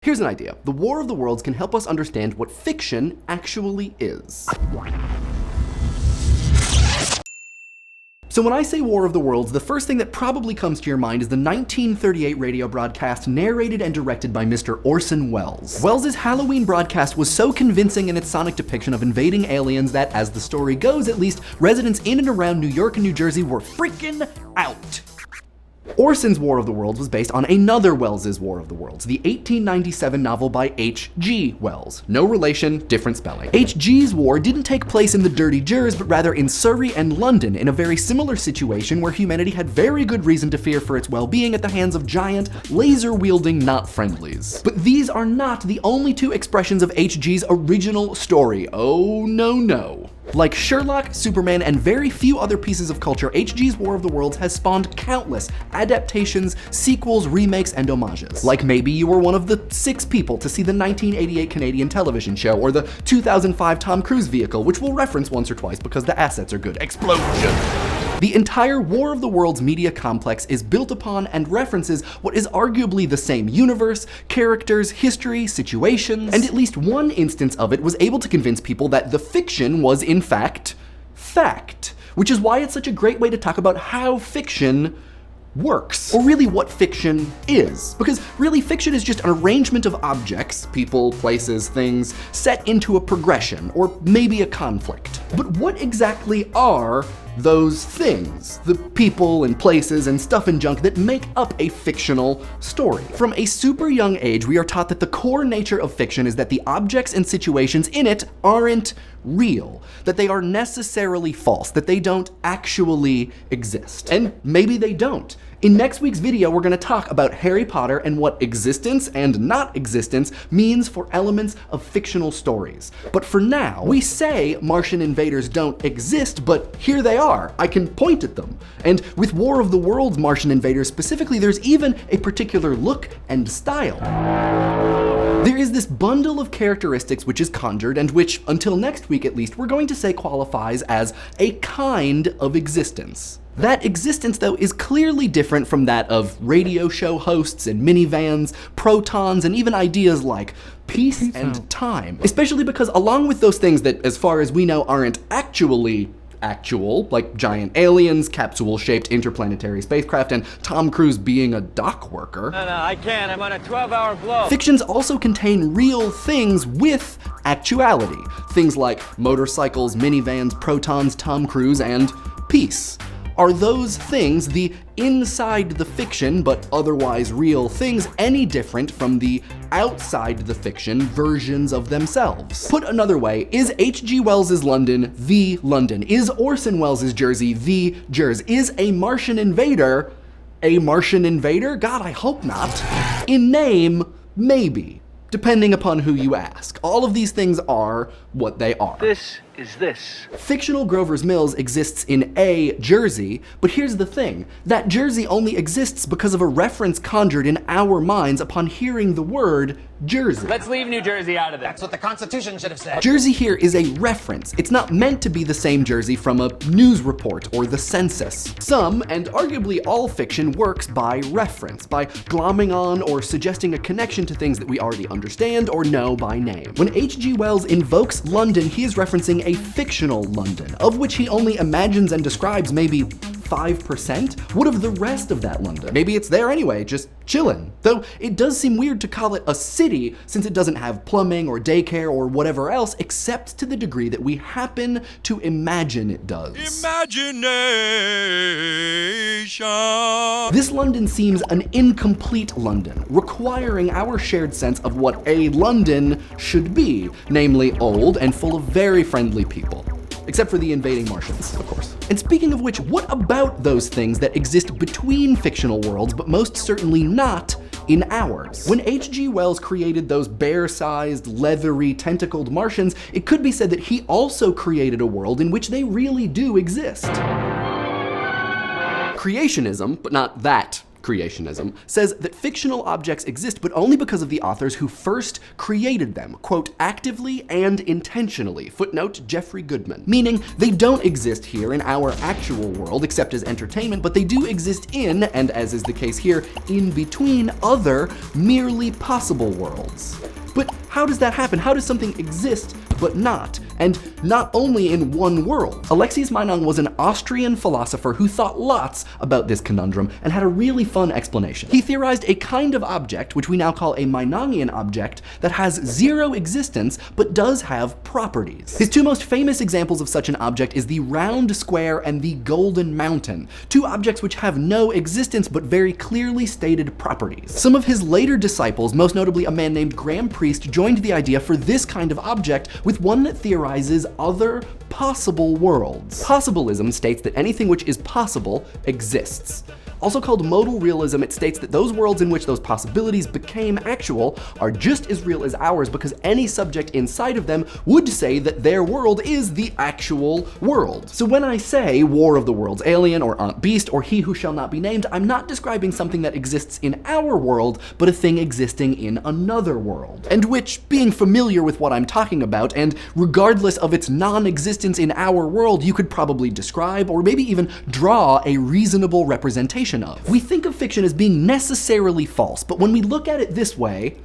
Here's an idea. The War of the Worlds can help us understand what fiction actually is. So when I say War of the Worlds, the first thing that probably comes to your mind is the 1938 radio broadcast narrated and directed by Mr. Orson Welles. Welles' Halloween broadcast was so convincing in its sonic depiction of invading aliens that, as the story goes at least, residents in and around New York and New Jersey were freaking out. Orson's War of the Worlds was based on another Welles' War of the Worlds, the 1897 novel by H.G. Wells. No relation, different spelling. H.G.'s war didn't take place in the dirty Jers, but rather in Surrey and London, in a very similar situation where humanity had very good reason to fear for its well-being at the hands of giant, laser-wielding not-friendlies. But these are not the only two expressions of H.G.'s original story. Oh, no. Like Sherlock, Superman, and very few other pieces of culture, H.G.'s War of the Worlds has spawned countless adaptations, sequels, remakes, and homages. Like maybe you were one of the 6 people to see the 1988 Canadian television show, or the 2005 Tom Cruise vehicle, which we'll reference once or twice because the assets are good. Explosion! The entire War of the Worlds media complex is built upon and references what is arguably the same universe, characters, history, situations, and at least one instance of it was able to convince people that the fiction was in fact, fact. Which is why it's such a great way to talk about how fiction works, or really what fiction is. Because really fiction is just an arrangement of objects, people, places, things, set into a progression, or maybe a conflict. But what exactly are those things, the people and places and stuff and junk that make up a fictional story? From a super young age, we are taught that the core nature of fiction is that the objects and situations in it aren't real, that they are necessarily false, that they don't actually exist. And maybe they don't. In next week's video, we're going to talk about Harry Potter and what existence and not existence means for elements of fictional stories. But for now, we say Martian invaders don't exist, but here they are. I can point at them. And with War of the Worlds Martian invaders specifically, there's even a particular look and style. There is this bundle of characteristics which is conjured and which, until next week at least, we're going to say qualifies as a kind of existence. That existence, though, is clearly different from that of radio show hosts and minivans, protons, and even ideas like peace and time. Especially because along with those things that, as far as we know, aren't actually actual, like giant aliens, capsule-shaped interplanetary spacecraft, and Tom Cruise being a dock worker. No, I can't. I'm on a 12-hour blow. Fictions also contain real things with actuality. Things like motorcycles, minivans, protons, Tom Cruise, and peace. Are those things, the inside the fiction but otherwise real things, any different from the outside the fiction versions of themselves? Put another way, is H.G. Wells' London the London? Is Orson Welles' Jersey the Jers? Is a Martian invader a Martian invader? God, I hope not. In name, maybe, depending upon who you ask. All of these things are what they are. This is this. Fictional Grover's Mills exists in a Jersey, but here's the thing. That Jersey only exists because of a reference conjured in our minds upon hearing the word Jersey. Let's leave New Jersey out of this. That's what the Constitution should have said. Jersey here is a reference. It's not meant to be the same Jersey from a news report or the census. Some, and arguably all fiction, works by reference, by glomming on or suggesting a connection to things that we already understand or know by name. When H.G. Wells invokes London, he is referencing a fictional London, of which he only imagines and describes maybe 5%? What of the rest of that London? Maybe it's there anyway, just chillin'. Though it does seem weird to call it a city since it doesn't have plumbing or daycare or whatever else, except to the degree that we happen to imagine it does. Imagination. This London seems an incomplete London, requiring our shared sense of what a London should be, namely old and full of very friendly people. Except for the invading Martians, of course. And speaking of which, what about those things that exist between fictional worlds, but most certainly not in ours? When H.G. Wells created those bear-sized, leathery, tentacled Martians, it could be said that he also created a world in which they really do exist. Creationism, but not that creationism, says that fictional objects exist, but only because of the authors who first created them, quote, actively and intentionally, footnote Jeffrey Goodman. Meaning, they don't exist here in our actual world, except as entertainment, but they do exist in, and as is the case here, in between other, merely possible worlds. But how does that happen? How does something exist but not? And not only in one world. Alexius Meinong was an Austrian philosopher who thought lots about this conundrum and had a really fun explanation. He theorized a kind of object, which we now call a Meinongian object, that has zero existence but does have properties. His two most famous examples of such an object is the round square and the golden mountain, two objects which have no existence but very clearly stated properties. Some of his later disciples, most notably a man named Graham Priest, joined the idea for this kind of object with one that theorizes other possible worlds. Possibilism states that anything which is possible exists. Also called modal realism, it states that those worlds in which those possibilities became actual are just as real as ours because any subject inside of them would say that their world is the actual world. So when I say War of the Worlds, Alien, or Aunt Beast, or He Who Shall Not Be Named, I'm not describing something that exists in our world, but a thing existing in another world. And which, being familiar with what I'm talking about, and regardless of its non-existence in our world, you could probably describe, or maybe even draw a reasonable representation of. We think of fiction as being necessarily false, but when we look at it this way,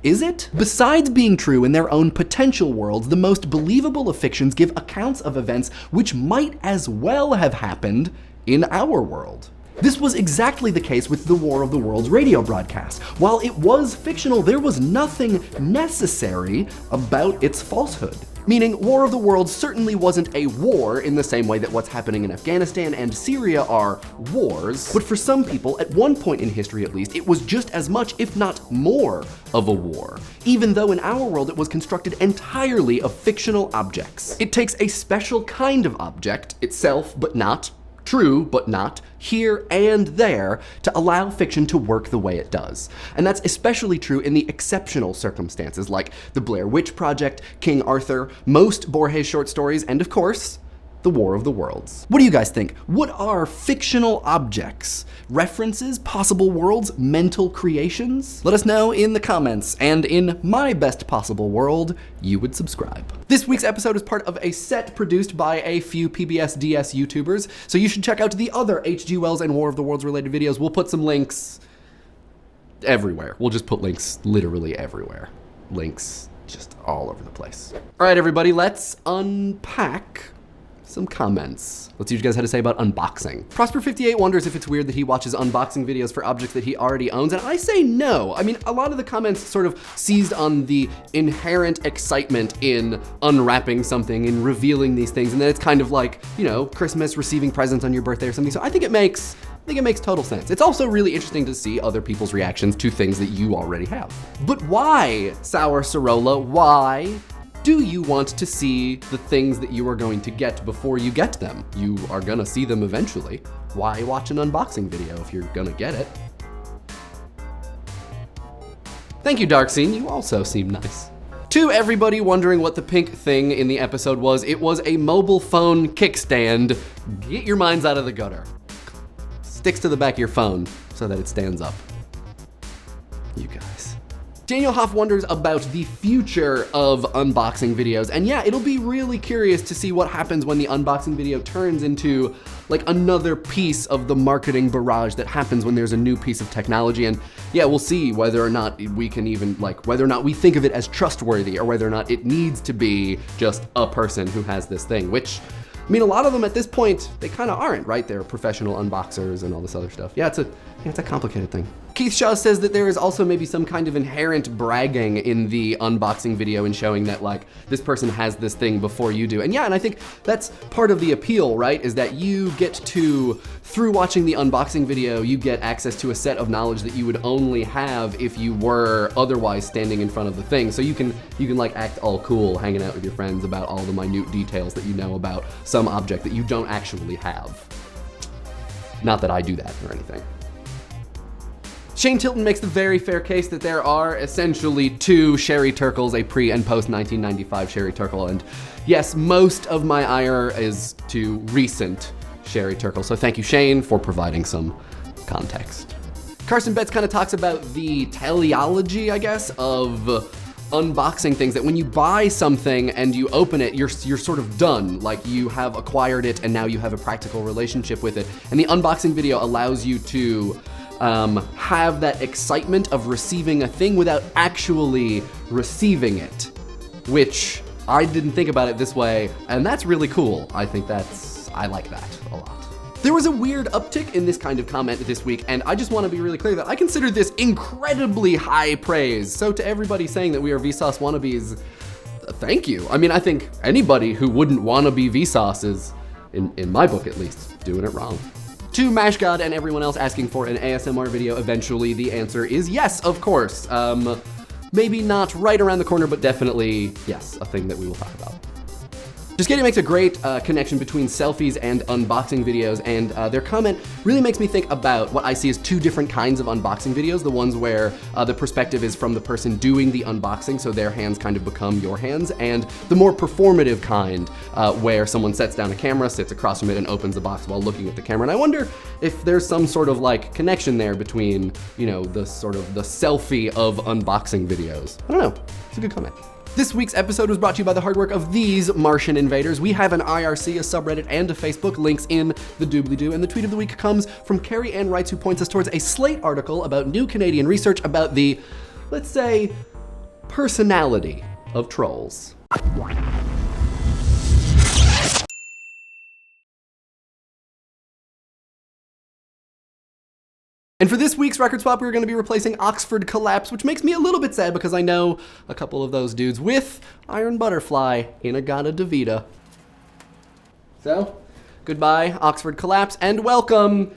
is it? Besides being true in their own potential worlds, the most believable of fictions give accounts of events which might as well have happened in our world. This was exactly the case with the War of the Worlds radio broadcast. While it was fictional, there was nothing necessary about its falsehood. Meaning, War of the Worlds certainly wasn't a war in the same way that what's happening in Afghanistan and Syria are wars, but for some people, at one point in history at least, it was just as much, if not more, of a war, even though in our world it was constructed entirely of fictional objects. It takes a special kind of object, itself but not, true but not, here and there, to allow fiction to work the way it does. And that's especially true in the exceptional circumstances like the Blair Witch Project, King Arthur, most Borges short stories, and of course, the War of the Worlds. What do you guys think? What are fictional objects? References, possible worlds, mental creations? Let us know in the comments, and in my best possible world, you would subscribe. This week's episode is part of a set produced by a few PBS DS YouTubers, so you should check out the other H.G. Wells and War of the Worlds related videos. We'll put some links everywhere. We'll just put links literally everywhere. Links just all over the place. All right, everybody, let's unpack some comments. Let's see what you guys had to say about unboxing. Prosper58 wonders if it's weird that he watches unboxing videos for objects that he already owns, and I say no. I mean, a lot of the comments sort of seized on the inherent excitement in unwrapping something and revealing these things, and then it's kind of like, you know, Christmas, receiving presents on your birthday or something. So I think it makes total sense. It's also really interesting to see other people's reactions to things that you already have. But why, Sour Sorolla, why do you want to see the things that you are going to get before you get them? You are gonna see them eventually. Why watch an unboxing video if you're gonna get it? Thank you, Darkscene, you also seem nice. To everybody wondering what the pink thing in the episode was, it was a mobile phone kickstand. Get your minds out of the gutter. Sticks to the back of your phone so that it stands up. You guys. Daniel Hoff wonders about the future of unboxing videos, and yeah, it'll be really curious to see what happens when the unboxing video turns into like another piece of the marketing barrage that happens when there's a new piece of technology. And yeah, we'll see whether or not we can even, like, whether or not we think of it as trustworthy or whether or not it needs to be just a person who has this thing, which, I mean, a lot of them at this point, they kind of aren't, right? They're professional unboxers and all this other stuff. Yeah, it's a complicated thing. Keith Shaw says that there is also maybe some kind of inherent bragging in the unboxing video and showing that, like, this person has this thing before you do. And yeah, and I think that's part of the appeal, right? Is that you get to, through watching the unboxing video, you get access to a set of knowledge that you would only have if you were otherwise standing in front of the thing. So you can like act all cool hanging out with your friends about all the minute details that you know about some object that you don't actually have. Not that I do that or anything. Shane Tilton makes the very fair case that there are essentially two Sherry Turkles, a pre and post 1995 Sherry Turkle, and yes, most of my ire is to recent Sherry Turkle. So thank you, Shane, for providing some context. Carson Betts kind of talks about the teleology, I guess, of unboxing things, that when you buy something and you open it, you're sort of done. Like, you have acquired it and now you have a practical relationship with it. And the unboxing video allows you to have that excitement of receiving a thing without actually receiving it, which I didn't think about it this way, and that's really cool. I like that a lot. There was a weird uptick in this kind of comment this week, and I just want to be really clear that I consider this incredibly high praise. So to everybody saying that we are Vsauce wannabes, thank you. I mean, I think anybody who wouldn't want to be Vsauce is, in my book at least, doing it wrong. To MashGod and everyone else asking for an ASMR video eventually, the answer is yes, of course. Maybe not right around the corner, but definitely, yes, a thing that we will talk about. Just Kidding makes a great connection between selfies and unboxing videos, and their comment really makes me think about what I see as two different kinds of unboxing videos. The ones where the perspective is from the person doing the unboxing, so their hands kind of become your hands, and the more performative kind where someone sets down a camera, sits across from it, and opens the box while looking at the camera. And I wonder if there's some sort of like connection there between, you know, the sort of the selfie of unboxing videos. I don't know, it's a good comment. This week's episode was brought to you by the hard work of these Martian invaders. We have an IRC, a subreddit, and a Facebook, links in the doobly-doo. And the tweet of the week comes from Carrie Ann Wrights, who points us towards a Slate article about new Canadian research about the, let's say, personality of trolls. And for this week's Record Swap, we're going to be replacing Oxford Collapse, which makes me a little bit sad because I know a couple of those dudes, with Iron Butterfly, In-A-Gadda-Da-Vida. So, goodbye, Oxford Collapse, and welcome